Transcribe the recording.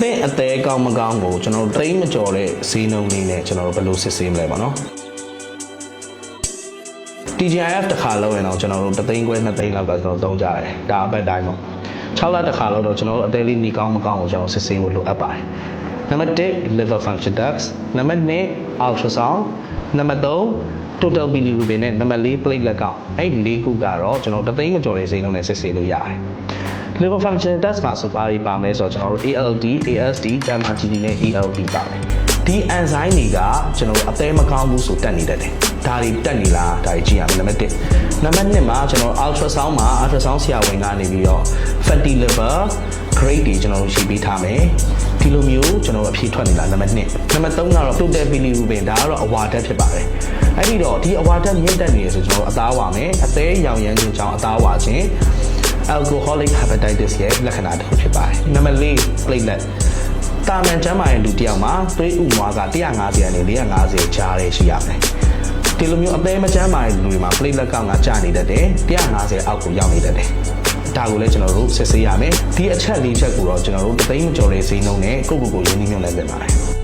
နဲ့အသေးကောင်းမကောင်းကိုကျွန်တော်တို့တိတ်မကြော်တဲ့ဈေးနှုန်းလေးနဲ့ကျွန်တော်တို့ဘယ်လိုစစ်ဆေးမလဲပေါ့နော် TGIF တစ်ခါလုံးရင်တော့ကျွန်တော်တို့3သိန်းခွဲ2သိန်းလောက်ကကျွန်တော်သုံးကြတယ်ဒါအပတ်တိုင်းပေါ့6လတစ်ခါလောက်တော့ကျွန်တော်တို့အသေးလေးနေကောင်းမကောင်းကိုကျွန်တော်စစ်ဆေးဖို့လိုအပ်ပါတယ်နံပါတ်1 liver function test နံပါတ်2 ultrasound နံပါတ်3 total bilirubin နဲ့နံပါတ်4 platelet count အဲ့ဒီ4ခုကတော့ကျွန်တော်3သိန်းမကျော်တဲ့ဈေးနှုန်းနဲ့စစ်ဆေးလို့ရတယ် liver function test မှာဆိုပါပြီးပါမယ်ဆိုတော့ကျွန်တော်တို့ ALT AST gamma GT နဲ့ ELD ပါမယ်ဒီ enzyme တွေကကျွန်တော်တို့အသေးမကောင်းဘူးဆိုတက်နေတတ်တယ်ဒါတွေတက်နေလားဒါတွေကြည့်ရမယ်နံပါတ်1နံပါတ်2မှာကျွန်တော် ultrasound မှာ ultrasound ဆရာဝန်ကနေပြီးတော့ fatty liver grade တွေကျွန်တော်တို့ရှိပေးထားမယ်ဒီလိုမျိုးကျွန်တော်တို့အဖြေထွက်နေတာနံပါတ်2နံပါတ်3ကတော့ total bilirubin ဒါကတော့အဝါဓာတ်ဖြစ်ပါတယ်အဲ့ဒီတော့ဒီအဝါဓာတ်မြင့်တက်နေရဆိုကျွန်တော်တို့အသားဝါမယ်အသေးရောင်ရမ်းခြင်းကြောင့်အသားဝါခြင်း alcoholic hepatitis ရဲ့လက္ခဏာတစ်ခုဖြစ်ပါတယ်နံပါတ်4 platelet တာမန်ကျန်းမာတဲ့လူတစ်ယောက်မှာသွေးဥမွားက150နဲ့450ကြားထဲရှိရမယ်ဒီလိုမျိုးအသေးမကျန်းမာတဲ့လူတွေမှာ platelet count ကကျနေတတ်တယ်150အောက်ကိုရောက်နေတတ်တယ်ဒါကိုလည်းကျွန်တော်တို့စစ်ဆေးရမယ်ဒီအချက်၄ချက်ကိုတော့ကျွန်တော်တို့3သိန်းမကျော်တဲ့ဈေးနှုန်းနဲ့ကိုယ့်ကိုယ်ကိုရင်းနှီးမြှုပ်နှံပေးပါတယ်